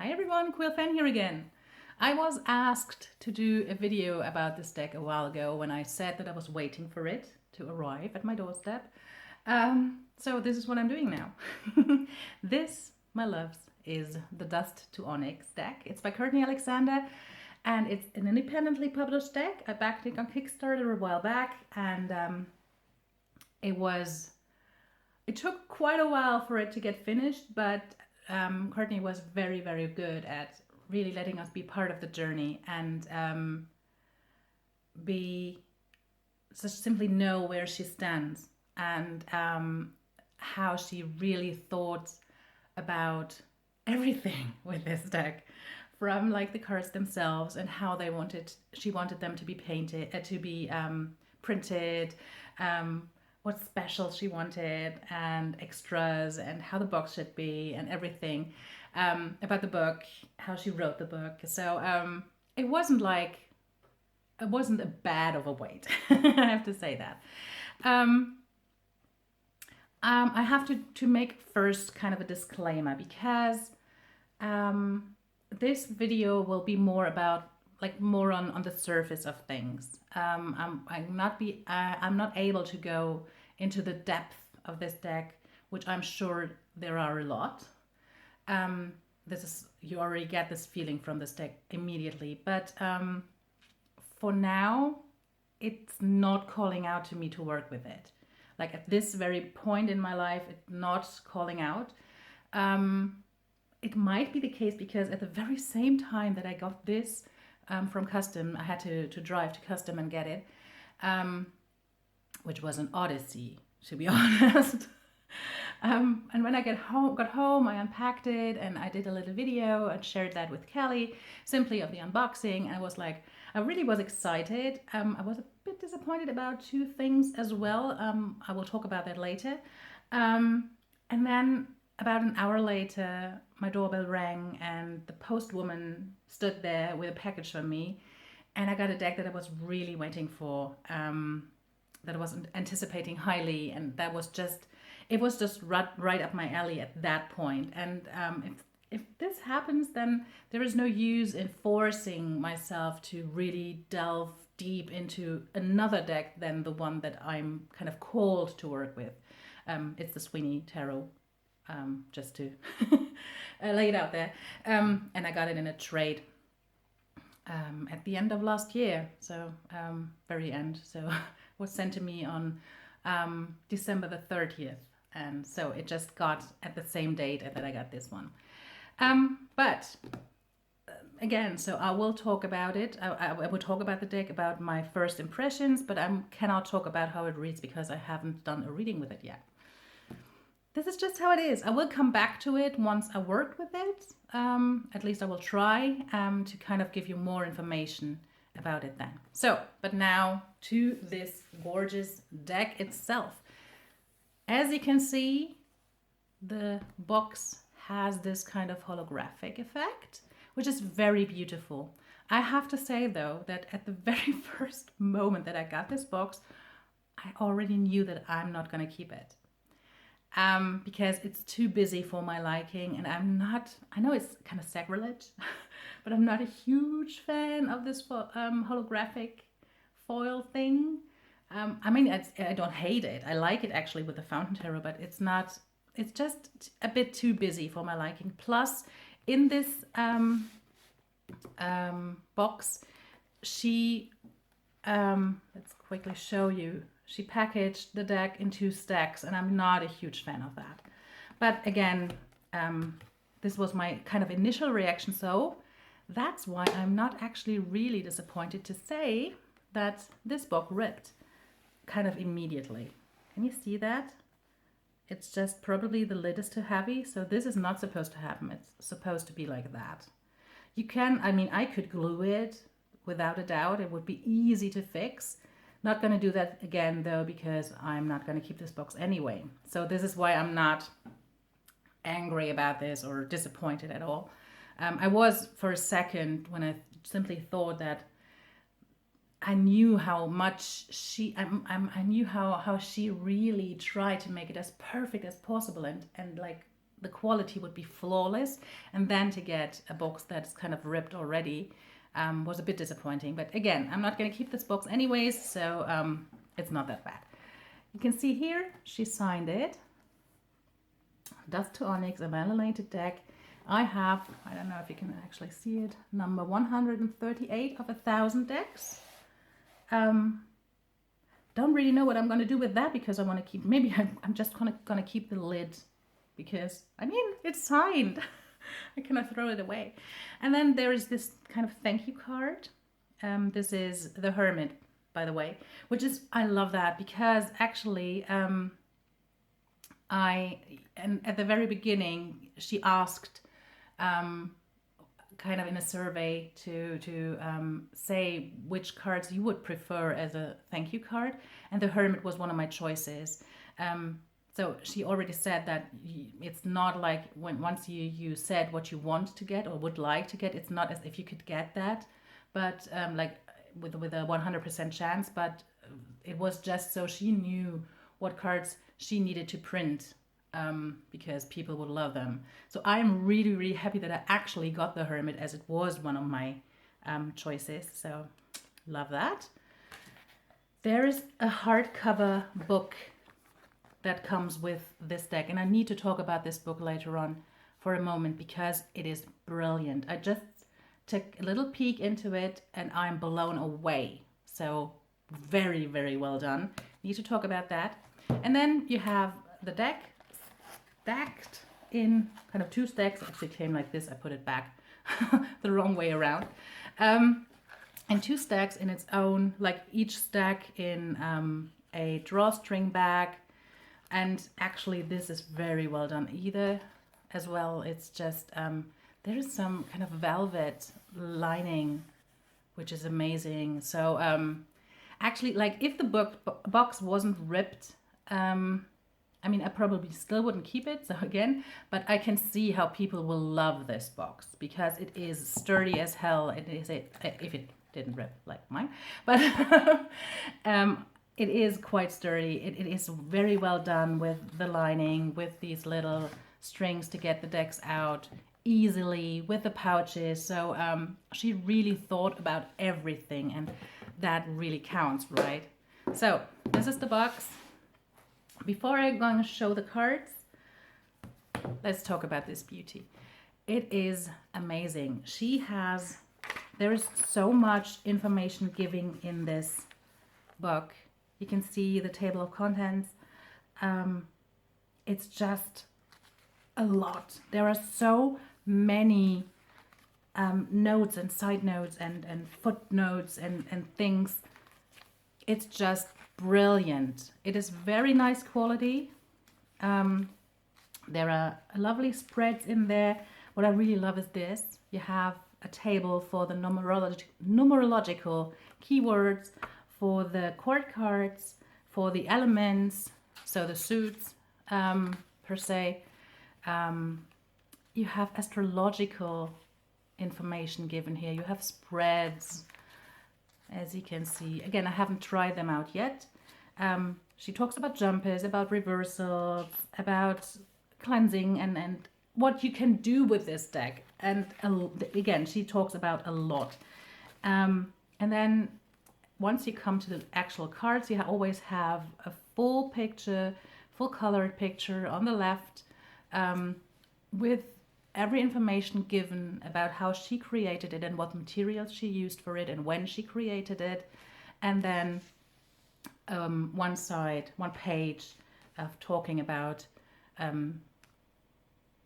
Hi everyone, Quilfan here again. I was asked to do a video about this deck a while ago when I said that I was waiting for it to arrive at my doorstep. So this is what I'm doing now. This, my loves, is the Dust to Onyx deck. It's by Courtney Alexander and it's an independently published deck. I backed it on Kickstarter a while back and it took quite a while for it to get finished, but Courtney was very, very good at really letting us be part of the journey and just simply know where she stands and how she really thought about everything with this deck, from like the cards themselves and how she wanted them to be painted, printed, what special she wanted and extras and how the box should be and everything about the book, how she wrote the book. So it wasn't a bad of a wait. I have to say that. I have to make first kind of a disclaimer because this video will be more about more on the surface of things. I'm not able to go into the depth of this deck, which I'm sure there are a lot. You already get this feeling from this deck immediately, but for now, it's not calling out to me to work with it. Like at this very point in my life, it's not calling out. It might be the case because at the very same time that I got this from Custom, I had to drive to Custom and get it, which was an odyssey, to be honest. And when I got home, I unpacked it and I did a little video and shared that with Kelly, simply of the unboxing. And I really was excited. I was a bit disappointed about two things as well. I will talk about that later. And then about an hour later, my doorbell rang and the postwoman stood there with a package for me. And I got a deck that I was really waiting for, that I was anticipating highly. And it was just right up my alley at that point. And if this happens, then there is no use in forcing myself to really delve deep into another deck than the one that I'm kind of called to work with. It's the Sweeney Tarot, just to lay it out there. And I got it in a trade at the end of last year, so very end. So it was sent to me on December the 30th. And so it just got at the same date that I got this one. But again, so I will talk about it. I will talk about the deck, about my first impressions, but I cannot talk about how it reads because I haven't done a reading with it yet. This is just how it is. I will come back to it once I work with it. At least I will try to kind of give you more information about it then. So, but now to this gorgeous deck itself. As you can see, the box has this kind of holographic effect, which is very beautiful. I have to say though, that at the very first moment that I got this box, I already knew that I'm not going to keep it. Because it's too busy for my liking, and I know it's kind of sacrilege, but I'm not a huge fan of this holographic foil thing. I mean, I don't hate it. I like it actually with the Fountain Tarot, but it's just a bit too busy for my liking. Plus, in this box, let's quickly show you, she packaged the deck in 2 stacks, and I'm not a huge fan of that. But again, this was my kind of initial reaction, so that's why I'm not actually really disappointed to say that this book ripped kind of immediately. Can you see that? It's just probably the lid is too heavy, so this is not supposed to happen. It's supposed to be like that. I could glue it without a doubt. It would be easy to fix. Not going to do that again though, because I'm not going to keep this box anyway. So this is why I'm not angry about this or disappointed at all. I was for a second when I simply thought that I knew how much I knew how she really tried to make it as perfect as possible, and like the quality would be flawless, and then to get a box that's kind of ripped already was a bit disappointing. But again, I'm not going to keep this box anyways, so it's not that bad. You can see here, she signed it. Dust to Onyx, a validated deck. I have, I don't know if you can actually see it, number 138 of 1,000 decks. Don't really know what I'm going to do with that, because I want to keep, maybe I'm just going to keep the lid, because, I mean, it's signed. I cannot throw it away. And then there is this kind of thank you card. This is the Hermit, by the way, which is, I love that, because actually, and at the very beginning, she asked, kind of in a survey to say which cards you would prefer as a thank you card, and the Hermit was one of my choices. So she already said that it's not like once you said what you want to get or would like to get, it's not as if you could get that, but like with a 100% chance, but it was just so she knew what cards she needed to print, because people would love them. So I'm really, really happy that I actually got the Hermit, as it was one of my choices. So love that. There is a hardcover book that comes with this deck, and I need to talk about this book later on for a moment, because it is brilliant. I just took a little peek into it and I'm blown away. So very, very well done. Need to talk about that. And then you have the deck stacked in kind of two stacks. It actually came like this. I put it back the wrong way around. And two stacks in its own, like each stack in a drawstring bag. And actually this is very well done either as well. It's just, there is some kind of velvet lining, which is amazing. So actually, like if the box wasn't ripped, I mean, I probably still wouldn't keep it. So again, but I can see how people will love this box, because it is sturdy as hell. It is, if it didn't rip like mine, but it is quite sturdy. It is very well done with the lining, with these little strings to get the decks out easily, with the pouches. So she really thought about everything, and that really counts, right? So this is the box. Before I'm going to show the cards, let's talk about this beauty. It is amazing. There is so much information given in this book. You can see the table of contents. It's just a lot. There are so many notes and side notes and footnotes and things. It's just brilliant. It is very nice quality. There are lovely spreads in there. What I really love is this. You have a table for the numerological keywords, for the court cards, for the elements, so the suits per se. You have astrological information given here. You have spreads, as you can see. Again, I haven't tried them out yet. She talks about jumpers, about reversals, about cleansing, and what you can do with this deck. And again, she talks about a lot. And then once you come to the actual cards, you always have a full picture, full colored picture on the left, with every information given about how she created it and what materials she used for it and when she created it. And then one page of talking about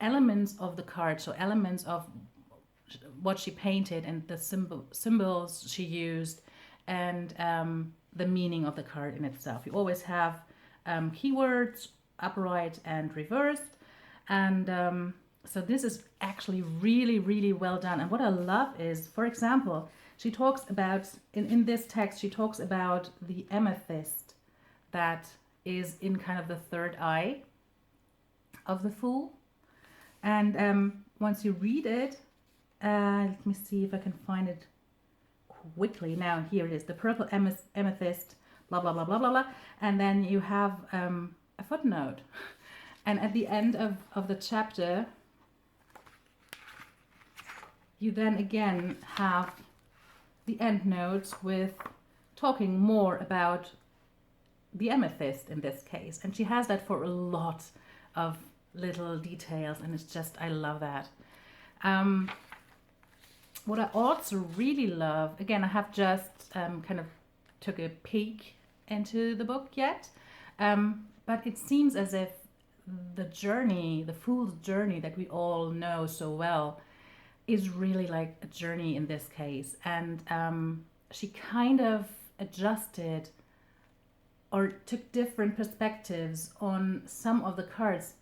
elements of the card, so elements of what she painted and the symbols she used, and the meaning of the card in itself. You always have keywords upright and reversed, and so this is actually really, really well done. And what I love is, for example, she talks about, in this text, she talks about the amethyst that is in kind of the third eye of the Fool. And once you read it, let me see if I can find it quickly. Now, here it is, the purple amethyst, blah, blah, blah, blah, blah, blah. And then you have a footnote. And at the end of the chapter, you then again have the end notes with talking more about the amethyst in this case. And she has that for a lot of little details, and it's just, I love that. What I also really love, again, I have just kind of took a peek into the book yet, but it seems as if the journey, the fool's journey that we all know so well, is really like a journey in this case. And she kind of adjusted or took different perspectives on some of the cards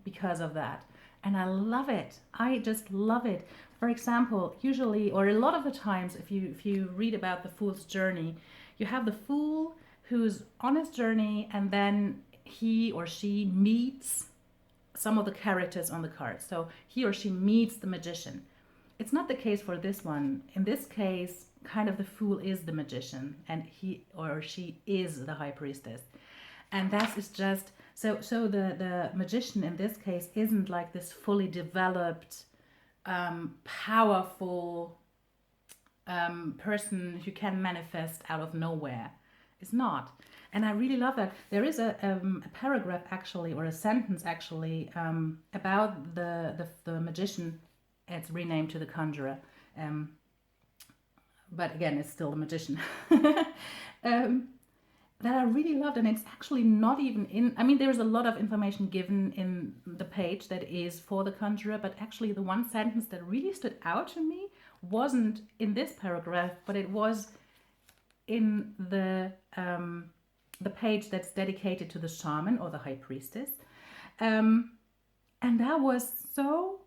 because of that. And I love it. I just love it. For example, usually, or a lot of the times, if you read about the fool's journey, you have the fool who's on his journey, and then he or she meets some of the characters on the card. So he or she meets the magician. It's not the case for this one. In this case, kind of the fool is the magician, and he or she is the high priestess. And that is just, so the magician in this case isn't like this fully developed, powerful person who can manifest out of nowhere. It's not. And I really love that. There is a paragraph actually, or a sentence actually, about the magician. It's renamed to the conjurer. But again, it's still a magician. That I really loved, and it's actually not even in, I mean, there's a lot of information given in the page that is for the conjurer, but actually the one sentence that really stood out to me wasn't in this paragraph, but it was in the page that's dedicated to the shaman or the high priestess. And that was so,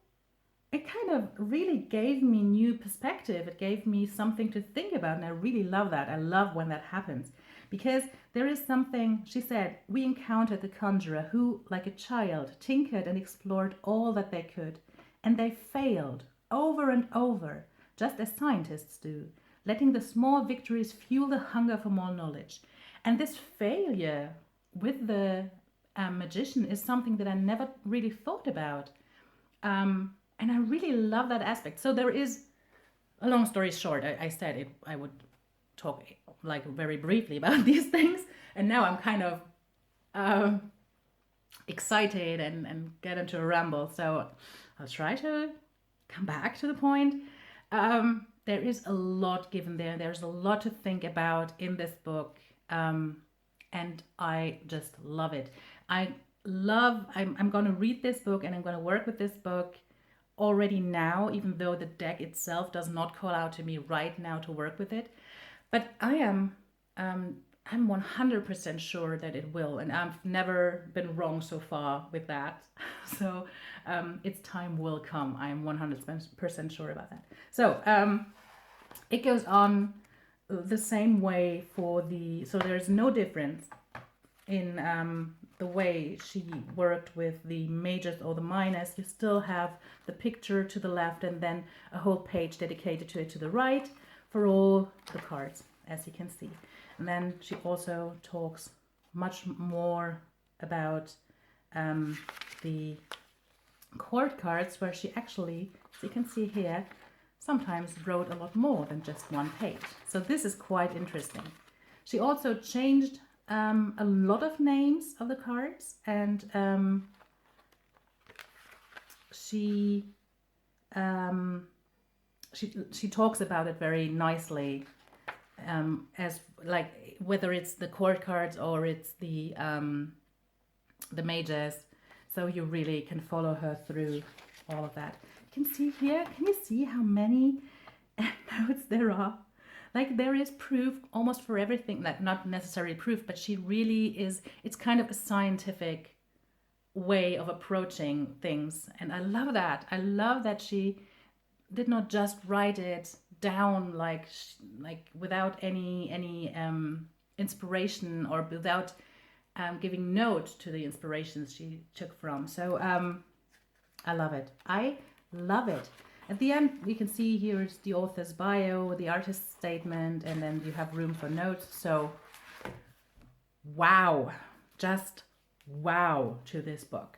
it kind of really gave me new perspective. It gave me something to think about, and I really love that. I love when that happens, because there is something, she said, we encountered the conjurer who, like a child, tinkered and explored all that they could, and they failed over and over, just as scientists do, letting the small victories fuel the hunger for more knowledge. And this failure with the magician is something that I never really thought about. And I really love that aspect. So there is, a long story short, I said it, I would talk like very briefly about these things. And now I'm kind of excited and get into a ramble. So I'll try to come back to the point. There is a lot given there. There's a lot to think about in this book. And I just love it. I'm going to read this book, and I'm going to work with this book already now, even though the deck itself does not call out to me right now to work with it. But I'm 100% sure that it will, and I've never been wrong so far with that. So its time will come. I am 100% sure about that. So it goes on the same way for the, so there's no difference in the way she worked with the majors or the minors. You still have the picture to the left, and then a whole page dedicated to it to the right for all the cards, as you can see. And then she also talks much more about the court cards, where she actually, as you can see here, sometimes wrote a lot more than just one page. So this is quite interesting. She also changed a lot of names of the cards, and she talks about it very nicely, as like whether it's the court cards or it's the majors. So you really can follow her through all of that. You can see here. Can you see how many notes there are? Like, there is proof almost for everything, like not necessarily proof, but she really is, it's kind of a scientific way of approaching things. And I love that. I love that she did not just write it down like without any inspiration, or without giving note to the inspirations she took from. So I love it. I love it. At the end, you can see here is the author's bio, the artist's statement, and then you have room for notes. So, wow, just wow to this book.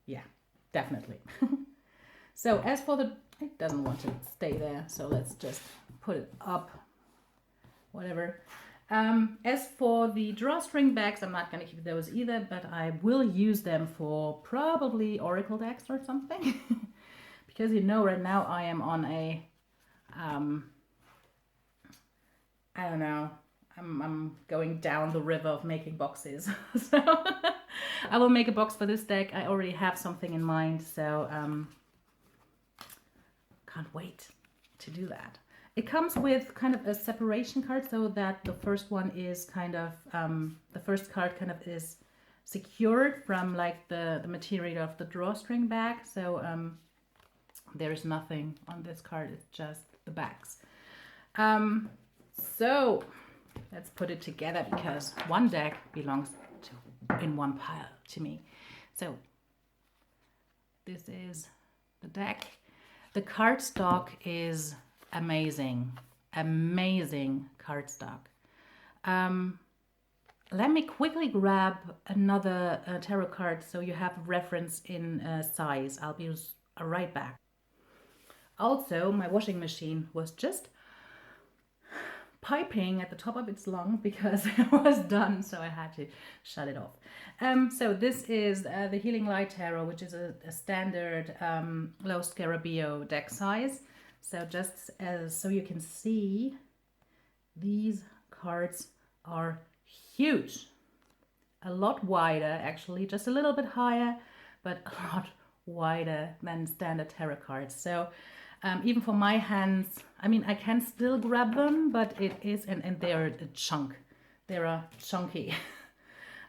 Yeah, definitely. So as for the, it doesn't want to stay there, so let's just put it up, whatever. As for the drawstring bags, I'm not going to keep those either, but I will use them for probably oracle decks or something. Because you know, right now I am on a, I don't know, I'm going down the river of making boxes. So I will make a box for this deck. I already have something in mind, so can't wait to do that. It comes with kind of a separation card, so that the first one is kind of, the first card kind of is secured from like the material of the drawstring bag. So there is nothing on this card, it's just the bags. So let's put it together, because one deck belongs in one pile to me. So this is the deck. The cardstock is amazing, amazing cardstock. Let me quickly grab another tarot card so you have reference in size. I'll be right back. Also, my washing machine was just piping at the top of its lung because it was done, so I had to shut it off. So this is the Healing Light Tarot, which is a standard low Scarabeo deck size. So just as so you can see, these cards are huge, a lot wider actually, just a little bit higher, but a lot wider than standard tarot cards. So even for my hands, I mean, I can still grab them, but it is, and they're a chunk. They're chunky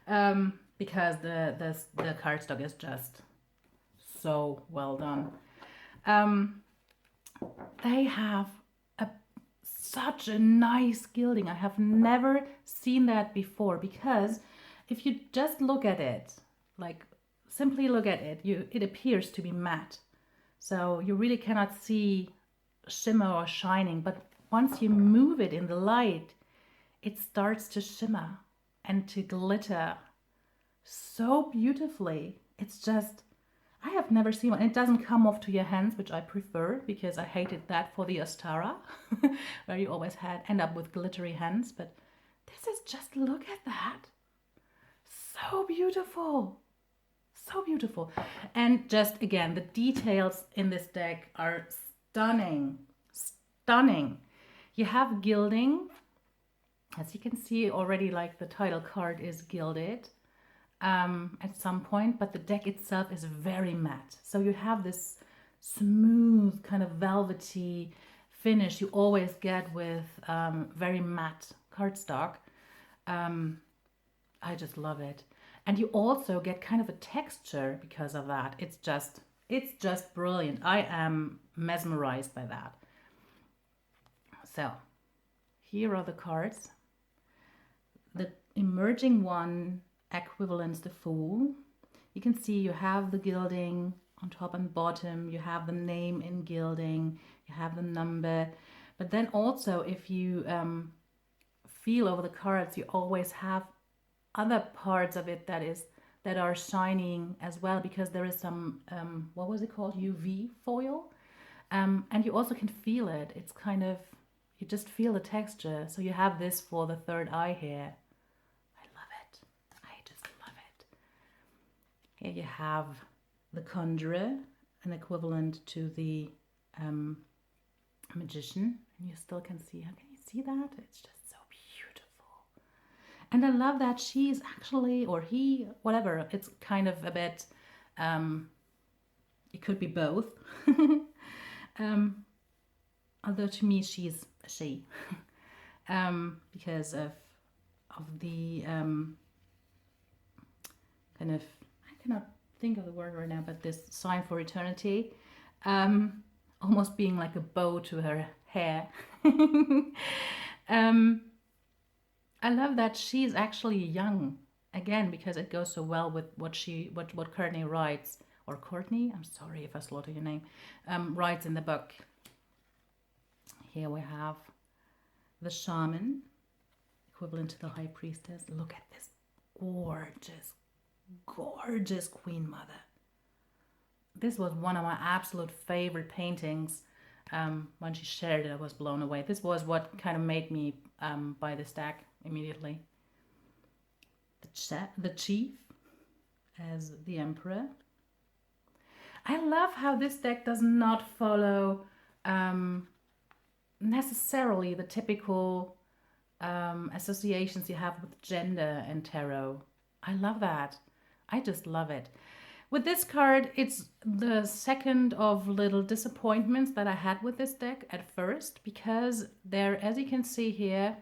because the cardstock is just so well done. They have such a nice gilding. I have never seen that before, because if you just look at it, like simply look at it, it appears to be matte. So you really cannot see shimmer or shining, but once you move it in the light, it starts to shimmer and to glitter so beautifully. It's just, I have never seen one. It doesn't come off to your hands, which I prefer, because I hated that for the Astara, where you always end up with glittery hands. But this is just, look at that. So beautiful. So beautiful. And just again, the details in this deck are stunning. Stunning. You have gilding. As you can see already, like the title card is gilded at some point, but the deck itself is very matte. So you have this smooth kind of velvety finish you always get with very matte cardstock. I just love it. And you also get kind of a texture because of that. It's just brilliant. I am mesmerized by that. So here are the cards. The emerging one equivalents the Fool. You can see you have the gilding on top and bottom. You have the name in gilding. You have the number. But then also, if you feel over the cards, you always have other parts of it that are shining as well, because there is some what was it called, UV foil, and you also can feel it. It's kind of, you just feel the texture. So you have this for the third eye here. I love it. I just love it. Here you have the Conjurer, an equivalent to the Magician, and you still can see. How can you see that? It's just so beautiful. And I love that she's actually, or he, whatever, it's kind of a bit, it could be both. Although to me, she's a she, because of the kind of, I cannot think of the word right now, but this sign for eternity, almost being like a bow to her hair. I love that she's actually young, again, because it goes so well with what Courtney writes, or Courtney, I'm sorry if I slaughter your name, writes in the book. Here we have the Shaman, equivalent to the High Priestess. Look at this gorgeous, gorgeous Queen Mother. This was one of my absolute favorite paintings. When she shared it, I was blown away. This was what kind of made me buy this deck immediately. The Chief as the Emperor. I love how this deck does not follow necessarily the typical associations you have with gender and tarot. I love that. I just love it. With this card, it's the second of little disappointments that I had with this deck at first, because there, as you can see here,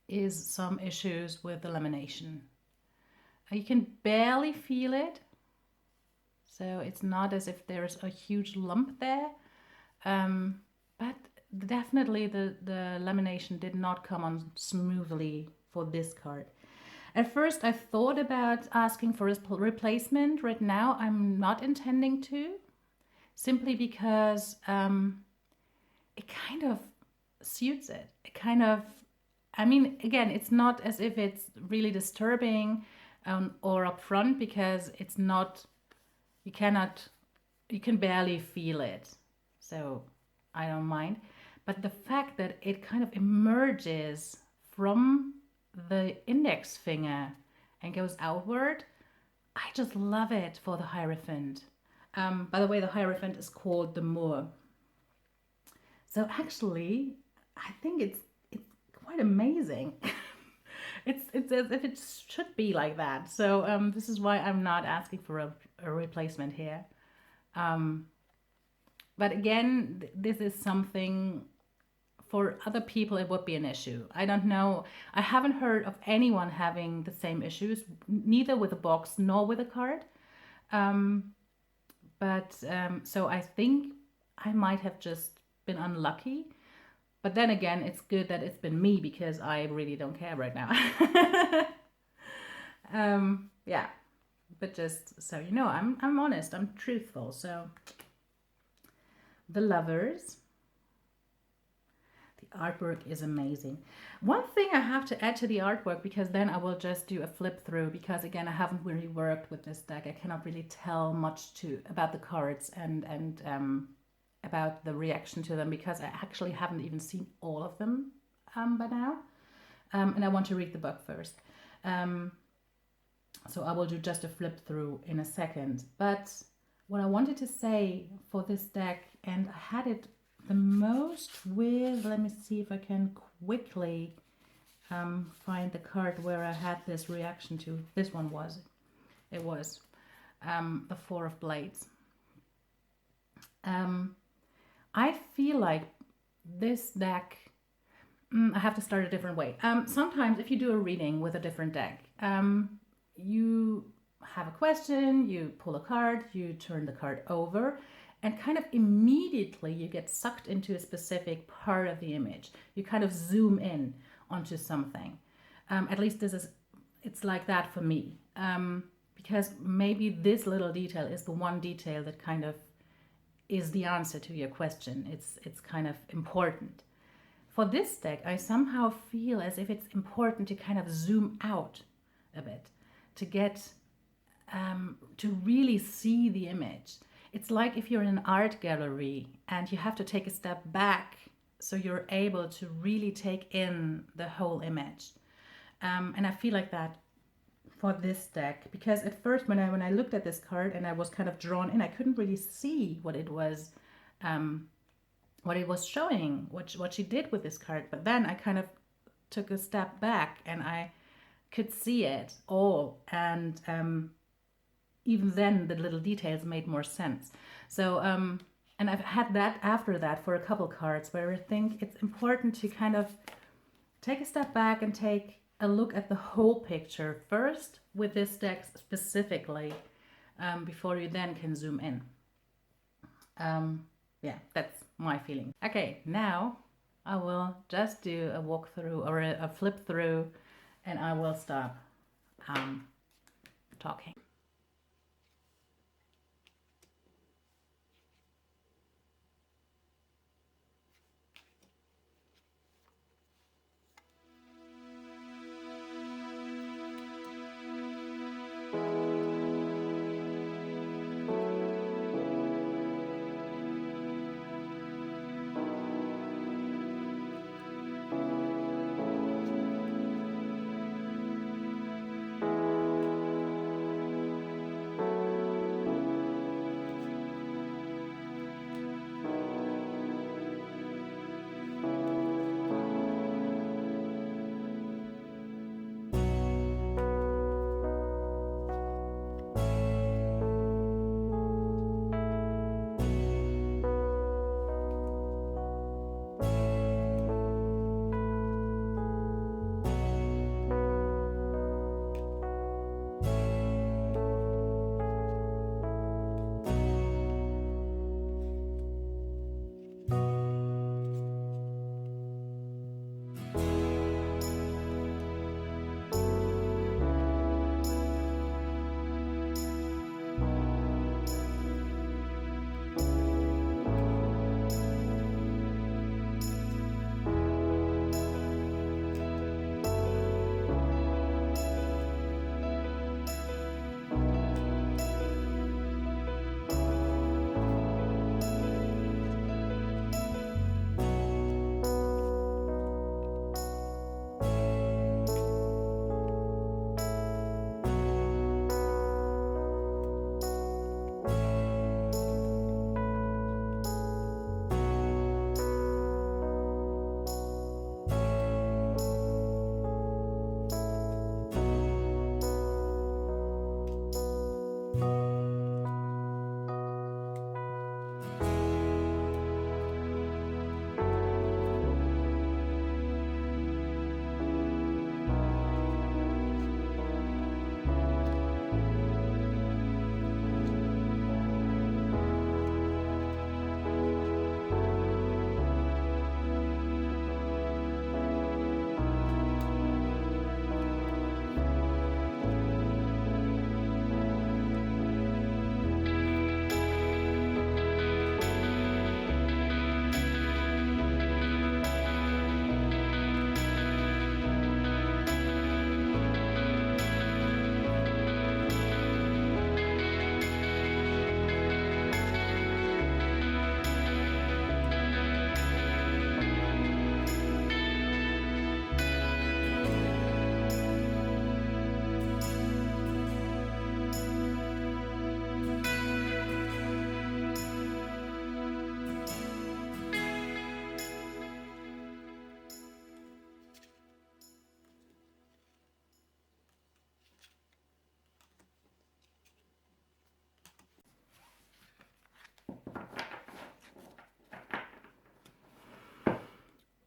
is some issues with the lamination. You can barely feel it, so it's not as if there's a huge lump there, but definitely the lamination did not come on smoothly for this card. At first I thought about asking for a replacement. Right now I'm not intending to, simply because it kind of suits it. It kind of, I mean, again, it's not as if it's really disturbing or upfront, because it's not, you can barely feel it. So I don't mind. But the fact that it kind of emerges from the index finger and goes outward, I just love it for the Hierophant. By the way, the Hierophant is called the Moor. So actually, I think it's quite amazing. it's as if it should be like that. So this is why I'm not asking for a replacement here. But again, this is something, for other people it would be an issue. I don't know. I haven't heard of anyone having the same issues, neither with a box nor with a card. So I think I might have just been unlucky. But then again, it's good that it's been me, because I really don't care right now. Yeah, but just so you know, I'm honest, I'm truthful. So the Lovers. The artwork is amazing. One thing I have to add to the artwork, because then I will just do a flip through, because again, I haven't really worked with this deck. I cannot really tell much about the cards and about the reaction to them, because I actually haven't even seen all of them by now. And I want to read the book first. So I will do just a flip through in a second. But what I wanted to say for this deck, and I had it the most with, let me see if I can quickly find the card where I had this reaction to. This one was, it was the Four of Blades. I feel like this deck, I have to start a different way. Sometimes if you do a reading with a different deck, you have a question, you pull a card, you turn the card over, and kind of immediately you get sucked into a specific part of the image. You kind of zoom in onto something. At least it's like that for me. Because maybe this little detail is the one detail that kind of is the answer to your question. It's kind of important. For this deck, I somehow feel as if it's important to kind of zoom out a bit, to get, to really see the image. It's like if you're in an art gallery and you have to take a step back so you're able to really take in the whole image. And I feel like that for this deck, because at first when I looked at this card and I was kind of drawn in, I couldn't really see what it was showing, what she did with this card. But then I kind of took a step back and I could see it all, and even then the little details made more sense. So and I've had that after that for a couple cards where I think it's important to kind of take a step back and take a look at the whole picture first with this deck specifically, before you then can zoom in. Yeah, that's my feeling. Okay, now I will just do a walkthrough or a flip through, and I will stop talking.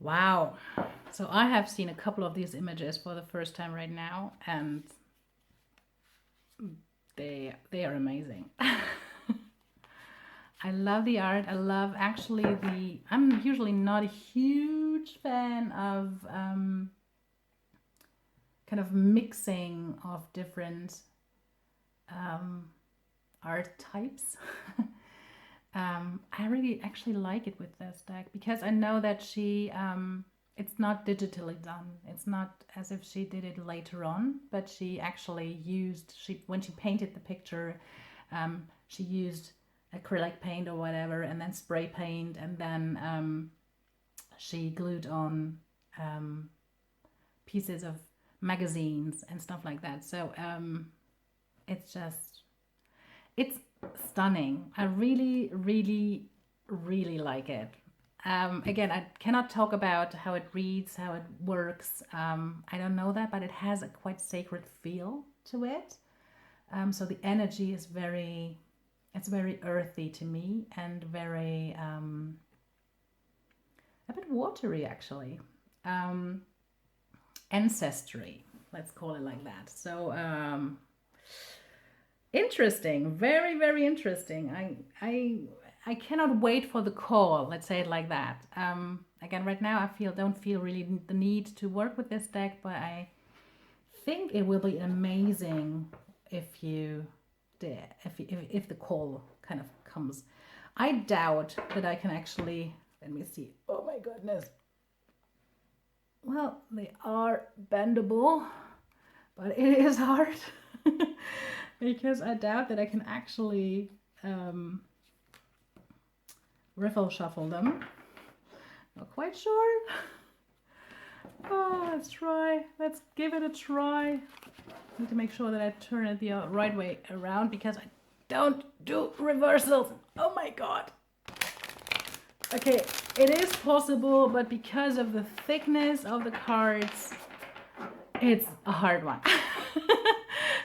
Wow. So I have seen a couple of these images for the first time right now, and they are amazing. I love the art. I love actually I'm usually not a huge fan of kind of mixing of different art types. I really actually like it with this deck because I know that she, it's not digitally done. It's not as if she did it later on, but she actually used, when she painted the picture, she used acrylic paint or whatever, and then spray paint, and then she glued on pieces of magazines and stuff like that. So it's stunning. I really, really, really like it. Again, I cannot talk about how it reads, how it works. I don't know that, but it has a quite sacred feel to it. So the energy is it's very earthy to me, and very, a bit watery actually. Ancestry, let's call it like that. So, interesting, very, very interesting. I cannot wait for the call, let's say it like that. Again, right now I don't feel really the need to work with this deck, but I think it will be amazing if you did, if the call kind of comes. I doubt that I can actually, let me see, oh my goodness. Well, they are bendable, but it is hard. Because I doubt that I can actually riffle shuffle them. Not quite sure. Oh, let's try. Let's give it a try. Need to make sure that I turn it the right way around because I don't do reversals. Oh my god. Okay, it is possible, but because of the thickness of the cards, it's a hard one.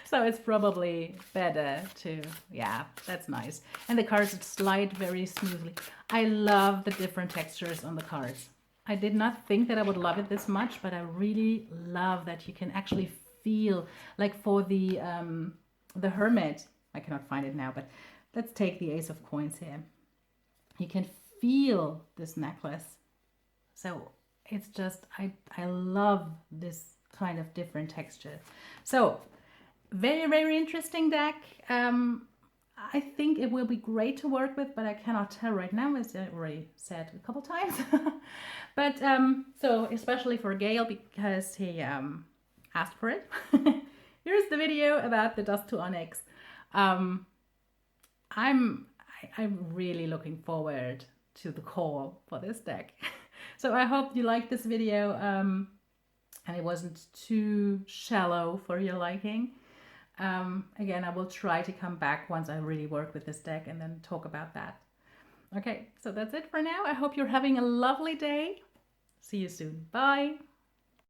So it's probably better to, yeah, that's nice. And the cards slide very smoothly. I love the different textures on the cards. I did not think that I would love it this much, but I really love that you can actually feel, like for the Hermit, I cannot find it now, but let's take the Ace of Coins here. You can feel this necklace. So it's just, I love this kind of different texture. So very, very interesting deck. I think it will be great to work with, but I cannot tell right now, as I already said a couple times. But so especially for Gail, because he asked for it. Here's the video about the Dust to Onyx. I'm really looking forward to the call for this deck. So I hope you liked this video and it wasn't too shallow for your liking. Again, I will try to come back once I really work with this deck and then talk about that. Okay, so that's it for now. I hope you're having a lovely day. See you soon. Bye.